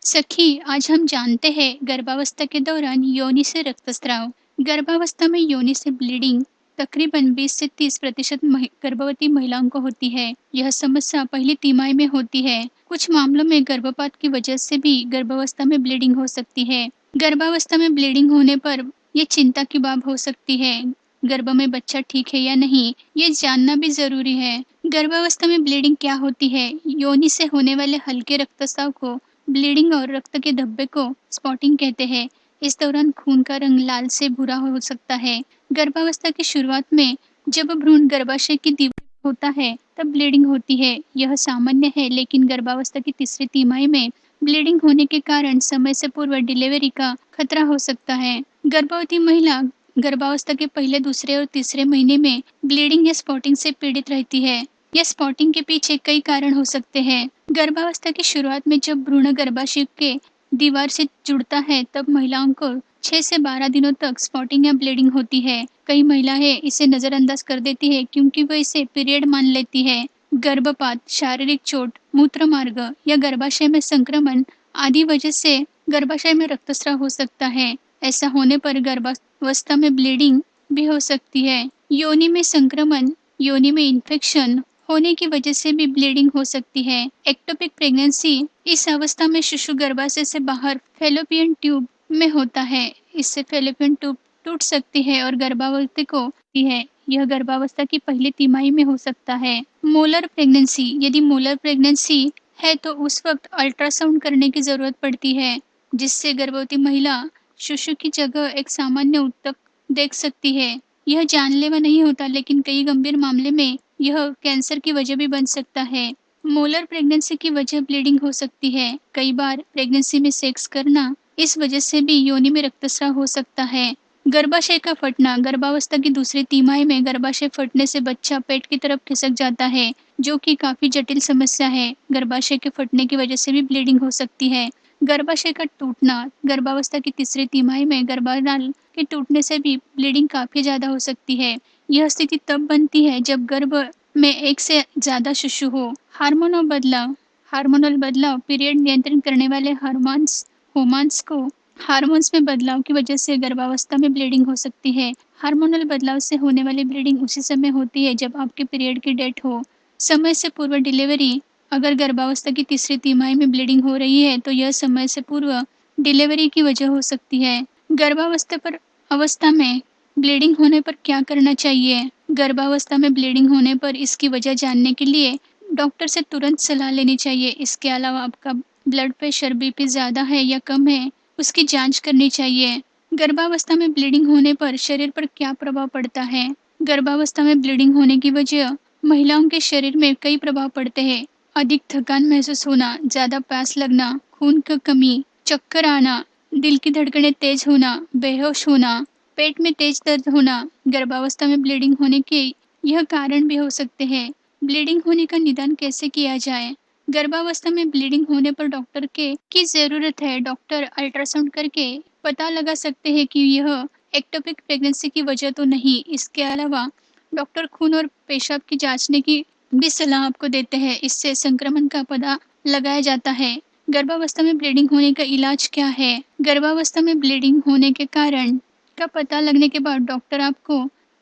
सखी, आज हम जानते हैं गर्भावस्था के दौरान योनि से रक्तस्राव। गर्भावस्था में योनि से ब्लीडिंग तकरीबन 20 से 30% गर्भवती महिलाओं को होती है। यह समस्या पहली तिमाही में होती है। कुछ मामलों में गर्भपात की वजह से भी गर्भावस्था में ब्लीडिंग हो सकती है। गर्भावस्था में ब्लीडिंग होने पर ये चिंता की बात हो सकती है। गर्भ में बच्चा ठीक है या नहीं, ये जानना भी जरूरी है। गर्भावस्था में ब्लीडिंग क्या होती है? योनि से होने वाले हल्के रक्तस्राव को ब्लीडिंग और रक्त के धब्बे को स्पॉटिंग कहते हैं। इस दौरान खून का रंग लाल से भूरा हो सकता है। गर्भावस्था की शुरुआत में जब भ्रूण गर्भाशय की दीवार होता है तब ब्लीडिंग होती है। यह सामान्य है, लेकिन गर्भावस्था की तीसरी तिमाही में ब्लीडिंग होने के कारण समय से पूर्व डिलीवरी का खतरा हो सकता है। गर्भवती महिला गर्भावस्था के पहले, दूसरे और तीसरे महीने में ब्लीडिंग या स्पॉटिंग से पीड़ित रहती है। यह स्पॉटिंग के पीछे कई कारण हो सकते हैं। गर्भावस्था की शुरुआत में जब भ्रूण गर्भाशय के दीवार से जुड़ता है तब महिलाओं को 6 से 12 दिनों तक स्पॉटिंग या ब्लीडिंग होती है। कई महिलाएं इसे नजरअंदाज कर देती है क्योंकि वो इसे पीरियड मान लेती है। गर्भपात, शारीरिक चोट, मूत्र मार्ग या गर्भाशय में संक्रमण आदि वजह से गर्भाशय में रक्तस्राव हो सकता है। ऐसा होने पर गर्भावस्था में ब्लीडिंग भी हो सकती है। योनि में संक्रमण, योनि में इन्फेक्शन होने की वजह से भी ब्लीडिंग हो सकती है। एक्टोपिक प्रेगनेंसी, इस अवस्था में शिशु गर्भाशय से बाहर फैलोपियन ट्यूब में होता है। इससे फैलोपियन ट्यूब टूट सकती है और गर्भावस्था को होती है। यह गर्भावस्था की पहली तिमाही में हो सकता है। मोलर प्रेगनेंसी, यदि मोलर प्रेगनेंसी है तो उस वक्त अल्ट्रासाउंड करने की जरूरत पड़ती है, जिससे गर्भवती महिला शिशु की जगह एक सामान्य ऊतक देख सकती है। यह जानलेवा नहीं होता, लेकिन कई गंभीर मामले में यह कैंसर की वजह भी बन सकता है। मोलर प्रेगनेंसी की वजह ब्लीडिंग हो सकती है। कई बार प्रेगनेंसी में सेक्स करना, इस वजह से भी योनि में रक्तस्राव हो सकता है। गर्भाशय का फटना, गर्भावस्था की दूसरी तिमाही में गर्भाशय फटने से बच्चा पेट की तरफ खिसक जाता है, जो कि काफी जटिल समस्या है। गर्भाशय के फटने की वजह से भी ब्लीडिंग हो सकती है। गर्भाशय का टूटना, गर्भावस्था की तीसरी तिमाही में गर्भनाल के टूटने से भी ब्लीडिंग काफी ज्यादा हो सकती है। यह स्थिति तब बनती है जब गर्भ में एक से ज्यादा शिशु हो। हार्मोनल बदलाव, हार्मोनल बदलाव पीरियड नियंत्रित करने वाले हार्मोन्स में बदलाव की वजह से गर्भावस्था में ब्लीडिंग हो सकती है। हार्मोनल बदलाव से होने वाली ब्लीडिंग उसी समय होती है जब आपके पीरियड की डेट हो। समय से पूर्व डिलीवरी, अगर गर्भावस्था की तीसरी तिमाही में ब्लीडिंग हो रही है तो यह समय से पूर्व डिलीवरी की वजह हो सकती है। अवस्था में ब्लीडिंग होने पर क्या करना चाहिए? गर्भावस्था में ब्लीडिंग होने पर इसकी वजह जानने के लिए डॉक्टर से तुरंत सलाह लेनी चाहिए। इसके अलावा आपका ब्लड प्रेशर, बीपी ज्यादा है या कम है, उसकी जांच करनी चाहिए। गर्भावस्था में ब्लीडिंग होने पर शरीर पर क्या प्रभाव पड़ता है? गर्भावस्था में ब्लीडिंग होने की वजह महिलाओं के शरीर में कई प्रभाव पड़ते हैं। अधिक थकान महसूस होना, ज्यादा प्यास लगना, खून की कमी, चक्कर आना, दिल की धड़कनें तेज होना, बेहोश होना, पेट में तेज दर्द होना। गर्भावस्था में ब्लीडिंग होने के यह कारण भी हो सकते हैं। ब्लीडिंग होने का निदान कैसे किया जाए? गर्भावस्था में ब्लीडिंग होने पर डॉक्टर के की जरूरत है। डॉक्टर अल्ट्रासाउंड करके पता लगा सकते हैं कि यह एक्टोपिक प्रेगनेंसी की वजह तो नहीं। इसके अलावा डॉक्टर खून और पेशाब की जांचने की भी सलाह आपको देते हैं। इससे संक्रमण का पता लगाया जाता है। गर्भावस्था में ब्लीडिंग होने का इलाज क्या है? गर्भावस्था में ब्लीडिंग होने के कारण का पता लगने के बाद डॉक्टर आपको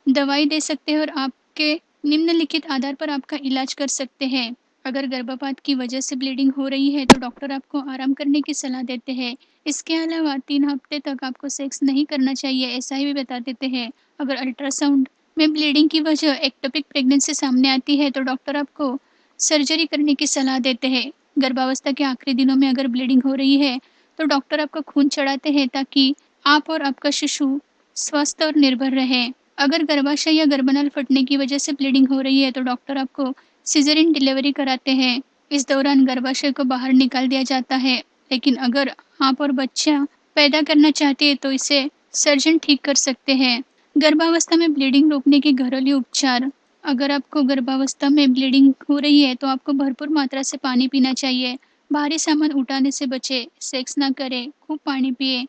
दवाई दे सकते हैं और आपके निम्नलिखित आधार पर आपका इलाज कर सकते हैं। अगर गर्भपात की वजह से ब्लीडिंग हो रही है तो डॉक्टर आपको आराम करने की सलाह देते हैं। इसके अलावा 3 हफ्ते तक आपको सेक्स नहीं करना चाहिए, ऐसा ही भी बता देते हैं। अगर अल्ट्रासाउंड में ब्लीडिंग की वजह एक्टोपिक प्रेगनेंसी सामने आती है तो डॉक्टर आपको सर्जरी करने की सलाह देते हैं। गर्भावस्था के आखिरी दिनों में अगर ब्लीडिंग हो रही है तो डॉक्टर आपको खून चढ़ाते हैं ताकि आप और आपका शिशु स्वस्थ और निर्भर रहे। अगर गर्भाशय या गर्भनाल फटने की वजह से ब्लीडिंग हो रही है तो डॉक्टर आपको सिजेरियन डिलीवरी कराते हैं। इस दौरान गर्भाशय को बाहर निकाल दिया जाता है, लेकिन अगर आप और बच्चा पैदा करना चाहते हैं तो इसे सर्जन ठीक कर सकते हैं। गर्भावस्था में ब्लीडिंग रोकने के घरेलू उपचार, अगर आपको गर्भावस्था में ब्लीडिंग हो रही है तो आपको भरपूर मात्रा से पानी पीना चाहिए। भारी सामान उठाने से बचे, सेक्स ना करें, खूब पानी पिए,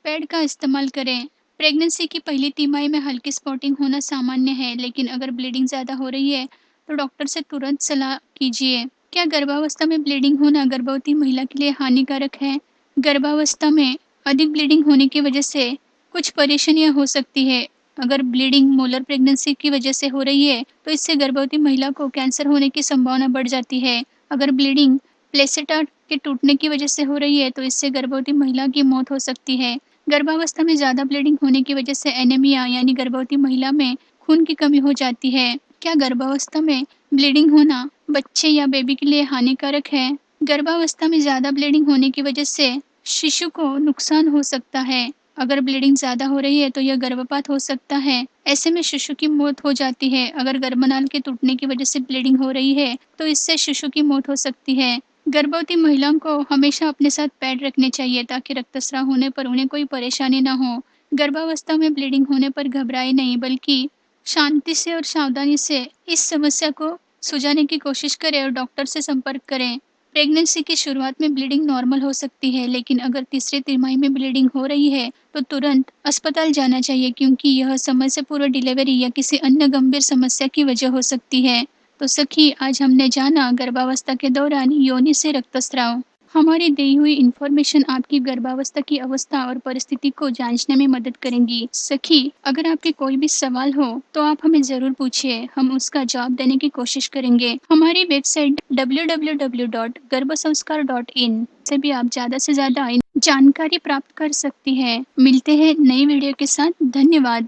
पैड का इस्तेमाल करें। प्रेगनेंसी की पहली तिमाही में हल्की स्पॉटिंग होना सामान्य है, लेकिन अगर ब्लीडिंग ज़्यादा हो रही है तो डॉक्टर से तुरंत सलाह कीजिए। क्या गर्भावस्था में ब्लीडिंग होना गर्भवती महिला के लिए हानिकारक है? गर्भावस्था में अधिक ब्लीडिंग होने की वजह से कुछ परेशानियां हो सकती है। अगर ब्लीडिंग मोलर प्रेगनेंसी की वजह से हो रही है तो इससे गर्भवती महिला को कैंसर होने की संभावना बढ़ जाती है। अगर ब्लीडिंग प्लेसेंटा के टूटने की वजह से हो रही है तो इससे गर्भवती महिला की मौत हो सकती है। गर्भावस्था में ज़्यादा ब्लीडिंग होने की वजह से एनीमिया यानी गर्भवती महिला में खून की कमी हो जाती है। क्या गर्भावस्था में ब्लीडिंग होना बच्चे या बेबी के लिए हानिकारक है? गर्भावस्था में ज़्यादा ब्लीडिंग होने की वजह से शिशु को नुकसान हो सकता है। अगर ब्लीडिंग ज़्यादा हो रही है तो यह गर्भपात हो सकता है। ऐसे में शिशु की मौत हो जाती है। अगर गर्भनाल के टूटने की वजह से ब्लीडिंग हो रही है तो इससे शिशु की मौत हो सकती है। गर्भवती महिलाओं को हमेशा अपने साथ पैड रखने चाहिए ताकि रक्तस्राव होने पर उन्हें कोई परेशानी ना हो। गर्भावस्था में ब्लीडिंग होने पर घबराए नहीं, बल्कि शांति से और सावधानी से इस समस्या को सुलझाने की कोशिश करें और डॉक्टर से संपर्क करें। प्रेगनेंसी की शुरुआत में ब्लीडिंग नॉर्मल हो सकती है, लेकिन अगर तीसरी तिमाही में ब्लीडिंग हो रही है तो तुरंत अस्पताल जाना चाहिए, क्योंकि यह समय से पूर्व डिलीवरी या किसी अन्य गंभीर समस्या की वजह हो सकती है। तो सखी, आज हमने जाना गर्भावस्था के दौरान योनि से रक्तस्राव। हमारी दी हुई इन्फॉर्मेशन आपकी गर्भावस्था की अवस्था और परिस्थिति को जांचने में मदद करेंगी। सखी, अगर आपके कोई भी सवाल हो तो आप हमें जरूर पूछिए, हम उसका जवाब देने की कोशिश करेंगे। हमारी वेबसाइट www.गर्भसंस्कार.in से भी आप ज्यादा से ज्यादा जानकारी प्राप्त कर सकती हैं। मिलते हैं नई वीडियो के साथ। धन्यवाद।